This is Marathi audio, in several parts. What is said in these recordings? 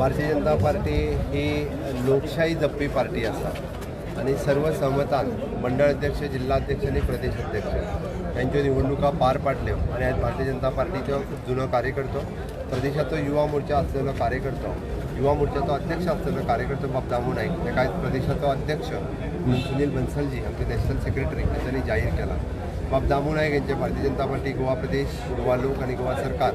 भारतीय जनता पार्टी ही लोकशाही जप्पी पार्टी आसा आणि सर्व सहमतान मंडळ अध्यक्ष, जिल्हाध्यक्ष आणि प्रदेश अध्यक्ष यांच्यो निवडणुका पार पाडल्यो आणि आज भारतीय जनता पार्टीचो जुनो कार्यकर्तो, प्रदेशाचो युवा मोर्चा आसलेलो कार्यकर्तो, युवा मोर्चाचो अध्यक्ष आसलेलो कार्यकर्तो बाब दामू नाईक, ताका आज प्रदेशाचो अध्यक्ष म्हणून सुनील बन्सलजी आमचे नॅशनल सेक्रेटरी हांच्यांनी जाहीर केला. बाब दामू नाईक यांचे भारतीय जनता पार्टी गोवा प्रदेश, गोवा लोक आणि गोवा सरकार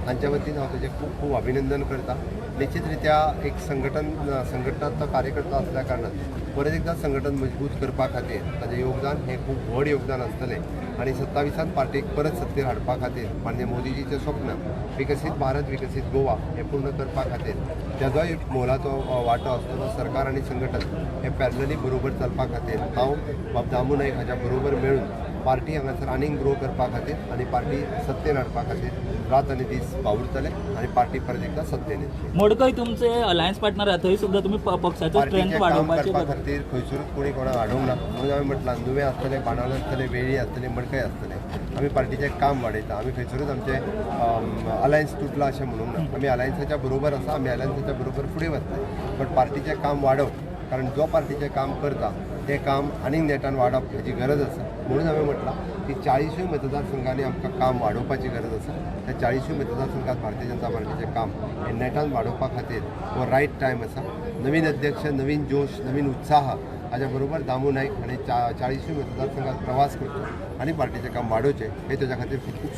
हांच्या वतीन हांव ताचें खूब खूब अभिनंदन करता. निश्चितरित्या एक संघटनात्मक कार्यकर्ता असल्या कारणान परत एकदा संघटन मजबूत करपा खातीर ताचें योगदान हे खूब व्हड योगदान आसतलें आणि 27 पार्टीक परत सत्तेर हाडपा खातीर माननीय मोदीजीचें स्वप्न विकसीत भारत, विकसीत गोवा हे पूर्ण करपा खातीर ताजोय मोलाचो वांटो आसतलो. सरकार आनी संघटन हे पॅरलली बरोबर चलपा खातीर हांव बाब दामू नाईक हाच्या बरोबर मेळून पार्टी हांगासर आनीक ग्रो करपा खातीर आनी पार्टी सत्तेन हाडपा खातीर रात आनी दीस वावुरतले आणि पार्टी परत एकदा सत्तेन येतली. मोडकय तुमचे अलायन्स पार्टनर आहात, थंय सुद्धा तुम्ही पक्षाचो स्ट्रेंथ वाडोवपाचे करपा खातीर खंयसरूच कोणी कोणाक हाडूंक ना. म्हणून हांवें म्हटलां नुवें आसतलें, बाणावलें आसतलें, वेळी आसतलें, मडकय आसतलें. आमी पार्टीचें काम वाडयता. आमी खंयसरूच आमचें अलायन्स तुटला अशें म्हणूंक ना. आमी अलायन्साच्या बरोबर आसा, आमी अलायन्साच्या बरोबर फुडें वतले. बट पार्टीचें काम वाडप, कारण जो पार्टीचें काम करता तें काम आनीक नेटान वाडप हाची गरज आसा. म्हणून हांवें म्हटलां की 40 मतदारसंघांनी आमकां काम वाडोवपाची गरज आसा. त्या 40 मतदारसंघात भारतीय जनता पार्टीचें काम हें नेटान वाडोवपा खातीर हो रायट टायम आसा. नवीन अध्यक्ष, नवीन जोश, नवीन उत्साह हाच्या बरोबर दामू नाईक हाणें 40 मतदारसंघात प्रवास करचो आणि पार्टीचें काम वाडोवचें हे ताच्या खातीर खूब खूब